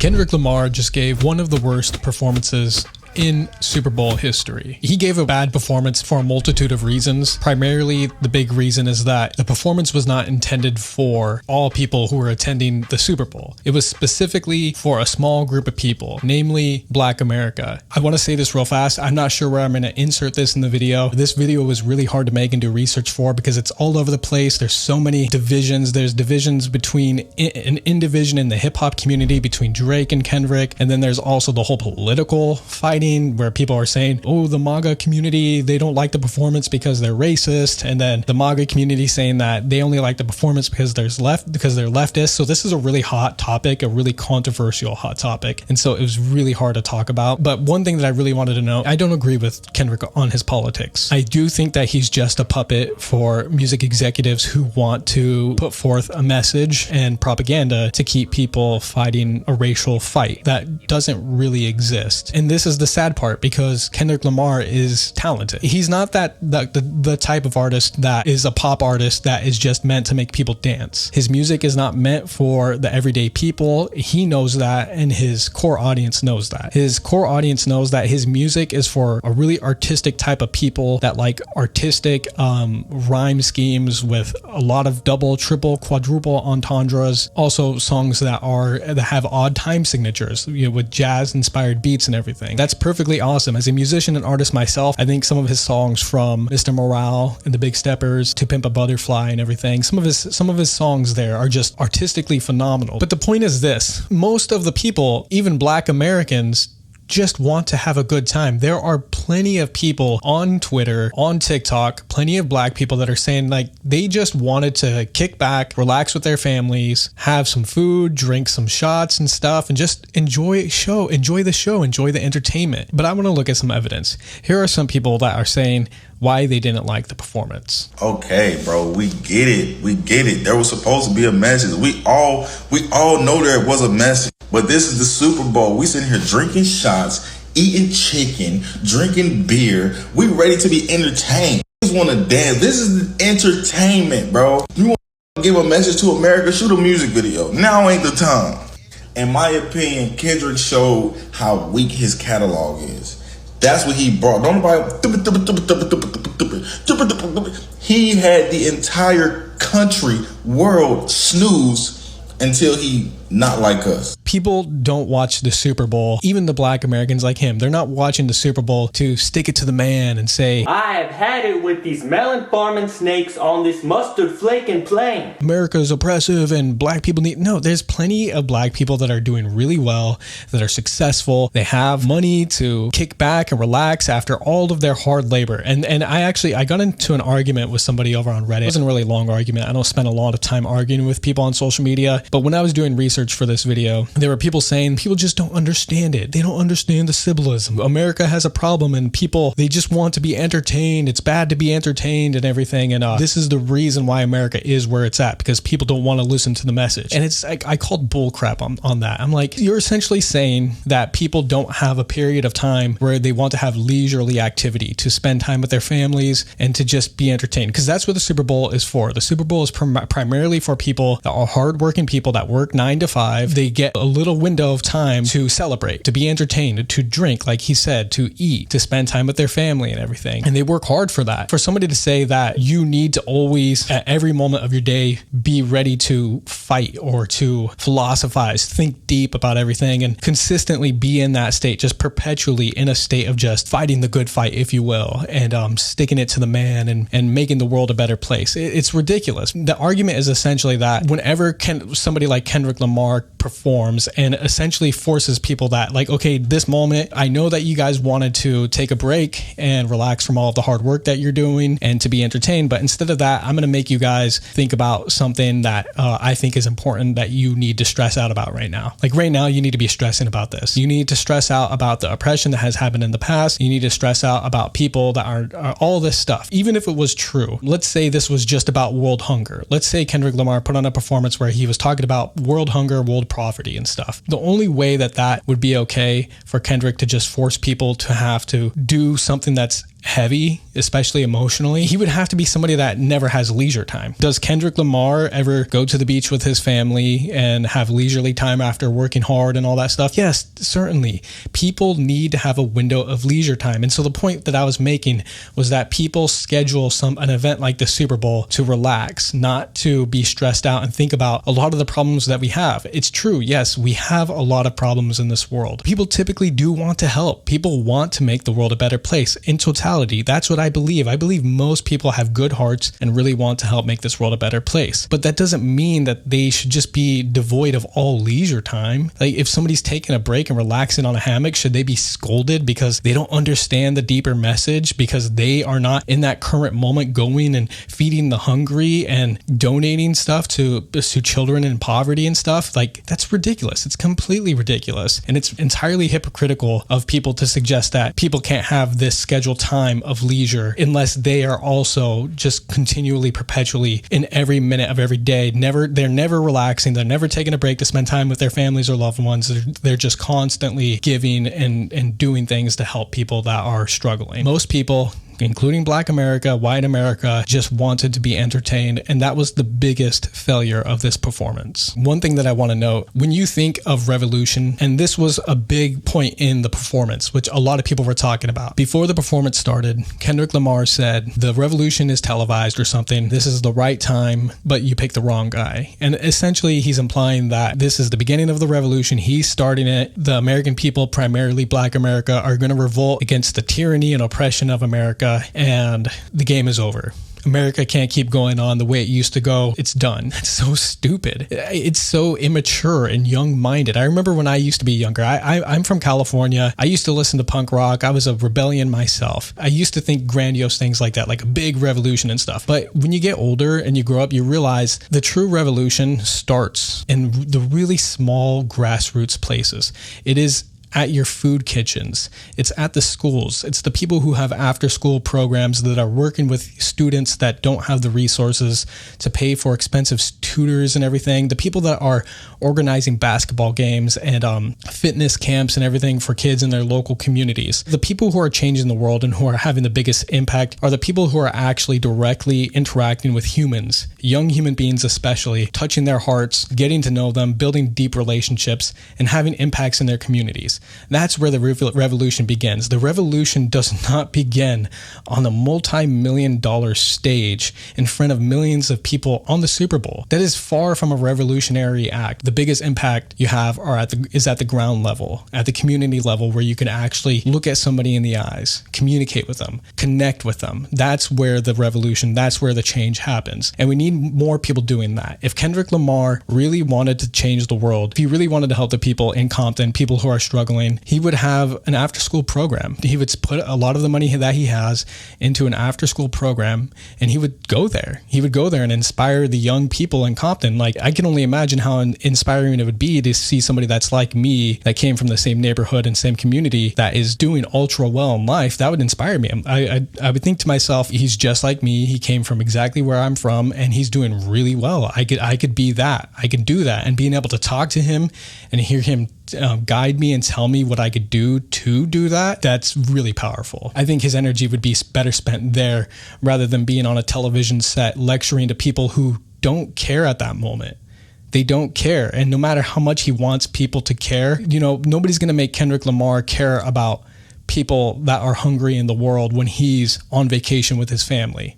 Kendrick Lamar just gave one of the worst performances in Super Bowl history. He gave a bad performance for a multitude of reasons. Primarily, the big reason is that the performance was not intended for all people who were attending the Super Bowl. It was specifically for a small group of people, namely Black America. I want to say this real fast. I'm not sure where I'm going to insert this in the video. This video was really hard to make and do research for because it's all over the place. There's so many divisions. There's divisions between an division in the hip hop community between Drake and Kendrick. And then there's also the whole political fighting where people are saying, oh, the MAGA community, they don't like the performance because they're racist. And then the MAGA community saying that they only like the performance because they're leftist. So this is a really hot topic, a really controversial hot topic. And so it was really hard to talk about. But one thing that I really wanted to know, I don't agree with Kendrick on his politics. I do think that he's just a puppet for music executives who want to put forth a message and propaganda to keep people fighting a racial fight that doesn't really exist. And this is the sad part because Kendrick Lamar is talented. He's not the type of artist that is a pop artist that is just meant to make people dance. His music is not meant for the everyday people. He knows that, and his core audience knows that. His core audience knows that his music is for a really artistic type of people that like artistic rhyme schemes with a lot of double, triple, quadruple entendres. Also songs that have odd time signatures, with jazz inspired beats and everything. That's perfectly awesome. As a musician and artist myself, I think some of his songs from Mr. Morale and the Big Steppers to Pimp a Butterfly and everything, some of his songs there are just artistically phenomenal. But the point is this, most of the people, even Black Americans, just want to have a good time. There are plenty of people on Twitter, on TikTok, plenty of Black people that are saying like they just wanted to kick back, relax with their families, have some food, drink some shots and stuff, and just enjoy the show, enjoy the entertainment. But I want to look at some evidence. Here are some people that are saying why they didn't like the performance. Okay, bro, we get it. There was supposed to be a message. We all know there was a message. But this is the Super Bowl. We sitting here drinking shots, eating chicken, drinking beer. We ready to be entertained. We just want to dance. This is entertainment, bro. You want to give a message to America? Shoot a music video. Now ain't the time. In my opinion, Kendrick showed how weak his catalog is. That's what he brought. Don't nobody. He had the entire world snooze until he not like us. People don't watch the Super Bowl. Even the Black Americans like him, they're not watching the Super Bowl to stick it to the man and say, I have had it with these melon farming snakes on this mustard flaking plain. America's oppressive and Black people need... No, there's plenty of Black people that are doing really well, that are successful. They have money to kick back and relax after all of their hard labor. And I got into an argument with somebody over on Reddit. It wasn't a really long argument. I don't spend a lot of time arguing with people on social media. But when I was doing research for this video, there were people saying people just don't understand it. They don't understand the symbolism. America has a problem and people, they just want to be entertained. It's bad to be entertained and everything. And this is the reason why America is where it's at, because people don't want to listen to the message. And it's like, I called bullcrap on that. I'm like, you're essentially saying that people don't have a period of time where they want to have leisurely activity, to spend time with their families and to just be entertained, because that's what the Super Bowl is for. The Super Bowl is primarily for people that are hardworking people that work 9 to 5. They get a little window of time to celebrate, to be entertained, to drink, like he said, to eat, to spend time with their family and everything. And they work hard for that. For somebody to say that you need to always, at every moment of your day, be ready to fight or to philosophize, think deep about everything, and consistently be in that state, just perpetually in a state of just fighting the good fight, if you will, and sticking it to the man and making the world a better place. It's ridiculous. The argument is essentially that whenever somebody like Kendrick Lamar performs and essentially forces people that, like, okay, this moment, I know that you guys wanted to take a break and relax from all of the hard work that you're doing and to be entertained, but instead of that, I'm going to make you guys think about something that I think is important that you need to stress out about right now. Like right now, you need to be stressing about this. You need to stress out about the oppression that has happened in the past. You need to stress out about people that are all this stuff. Even if it was true, let's say this was just about world hunger. Let's say Kendrick Lamar put on a performance where he was talking about world hunger, world poverty and stuff. The only way that would be okay for Kendrick to just force people to have to do something that's heavy, especially emotionally, he would have to be somebody that never has leisure time. Does Kendrick Lamar ever go to the beach with his family and have leisurely time after working hard and all that stuff? Yes, certainly. People need to have a window of leisure time. And so the point that I was making was that people schedule an event like the Super Bowl to relax, not to be stressed out and think about a lot of the problems that we have. It's true. Yes, we have a lot of problems in this world. People typically do want to help. People want to make the world a better place in totality. That's what I believe. I believe most people have good hearts and really want to help make this world a better place. But that doesn't mean that they should just be devoid of all leisure time. Like if somebody's taking a break and relaxing on a hammock, should they be scolded because they don't understand the deeper message, because they are not in that current moment going and feeding the hungry and donating stuff to children in poverty and stuff? Like, that's ridiculous. It's completely ridiculous. And it's entirely hypocritical of people to suggest that people can't have this scheduled time of leisure unless they are also just continually, perpetually in every minute of every day. They're never relaxing. They're never taking a break to spend time with their families or loved ones. They're just constantly giving and doing things to help people that are struggling. Most people, including Black America, white America, just wanted to be entertained. And that was the biggest failure of this performance. One thing that I want to note, when you think of revolution, and this was a big point in the performance, which a lot of people were talking about. Before the performance started, Kendrick Lamar said, the revolution is televised or something. This is the right time, but you picked the wrong guy. And essentially, he's implying that this is the beginning of the revolution. He's starting it. The American people, primarily Black America, are going to revolt against the tyranny and oppression of America. And the game is over. America can't keep going on the way it used to go. It's done. It's so stupid. It's so immature and young-minded. I remember when I used to be younger. I'm from California. I used to listen to punk rock. I was a rebellion myself. I used to think grandiose things like that, like a big revolution and stuff. But when you get older and you grow up, you realize the true revolution starts in the really small grassroots places. It is at your food kitchens. It's at the schools. It's the people who have after-school programs that are working with students that don't have the resources to pay for expensive tutors and everything. The people that are organizing basketball games and fitness camps and everything for kids in their local communities. The people who are changing the world and who are having the biggest impact are the people who are actually directly interacting with humans, young human beings especially, touching their hearts, getting to know them, building deep relationships, and having impacts in their communities. That's where the revolution begins. The revolution does not begin on a multi-million-dollar stage in front of millions of people on the Super Bowl. That is far from a revolutionary act. The biggest impact you have is at the ground level, at the community level, where you can actually look at somebody in the eyes, communicate with them, connect with them. That's where the revolution, that's where the change happens. And we need more people doing that. If Kendrick Lamar really wanted to change the world, if he really wanted to help the people in Compton, people who are struggling, he would have an after-school program. He would put a lot of the money that he has into an after-school program, and he would go there. He would go there and inspire the young people in Compton. Like, I can only imagine how inspiring it would be to see somebody that's like me, that came from the same neighborhood and same community, that is doing ultra well in life. That would inspire me. I would think to myself, he's just like me. He came from exactly where I'm from, and he's doing really well. I could be that. I could do that. And being able to talk to him and hear him guide me and tell me what I could do to do that, that's really powerful. I think his energy would be better spent there rather than being on a television set lecturing to people who don't care at that moment. They don't care. And no matter how much he wants people to care, nobody's going to make Kendrick Lamar care about people that are hungry in the world when he's on vacation with his family.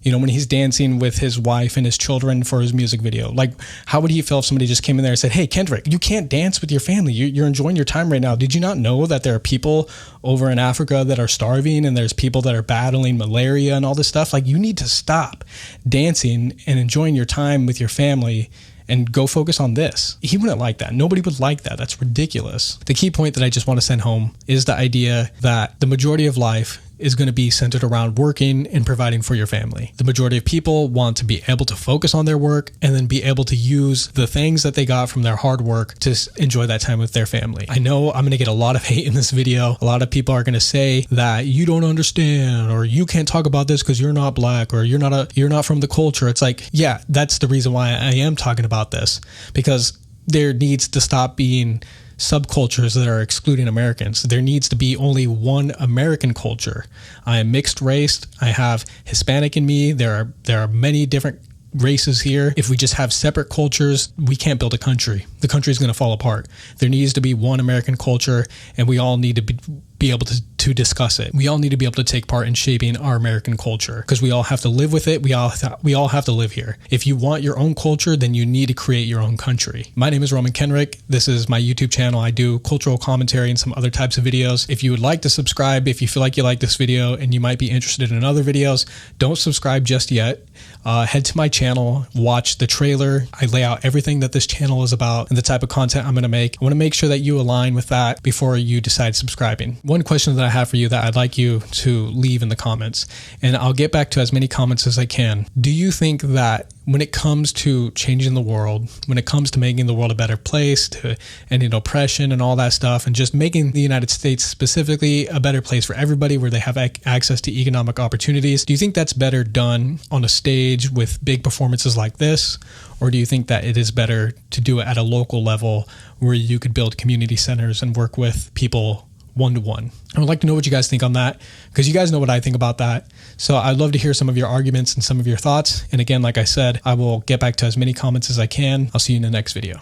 When he's dancing with his wife and his children for his music video. Like, how would he feel if somebody just came in there and said, hey, Kendrick, you can't dance with your family. You're enjoying your time right now. Did you not know that there are people over in Africa that are starving, and there's people that are battling malaria and all this stuff? Like, you need to stop dancing and enjoying your time with your family and go focus on this. He wouldn't like that. Nobody would like that. That's ridiculous. The key point that I just want to send home is the idea that the majority of life is going to be centered around working and providing for your family. The majority of people want to be able to focus on their work and then be able to use the things that they got from their hard work to enjoy that time with their family. I know I'm going to get a lot of hate in this video. A lot of people are going to say that you don't understand, or you can't talk about this because you're not Black, or you're not from the culture. It's like, yeah, that's the reason why I am talking about this, because there needs to stop being subcultures that are excluding Americans. There needs to be only one American culture. I am mixed race. I have Hispanic in me. There are many different races here. If we just have separate cultures, we can't build a country. The country is going to fall apart. There needs to be one American culture, and we all need to be able to discuss it. We all need to be able to take part in shaping our American culture, because we all have to live with it. We all have to live here. If you want your own culture, then you need to create your own country. My name is Roman Kendrick. This is my YouTube channel. I do cultural commentary and some other types of videos. If you would like to subscribe, if you feel like you like this video and you might be interested in other videos, don't subscribe just yet. Head to my channel, watch the trailer. I lay out everything that this channel is about and the type of content I'm going to make. I want to make sure that you align with that before you decide subscribing. One question that I have for you that I'd like you to leave in the comments, and I'll get back to as many comments as I can. Do you think that when it comes to changing the world, when it comes to making the world a better place, to ending oppression and all that stuff, and just making the United States specifically a better place for everybody where they have access to economic opportunities, do you think that's better done on a stage with big performances like this? Or do you think that it is better to do it at a local level where you could build community centers and work with people one-to-one? I would like to know what you guys think on that, because you guys know what I think about that. So I'd love to hear some of your arguments and some of your thoughts. And again, like I said, I will get back to as many comments as I can. I'll see you in the next video.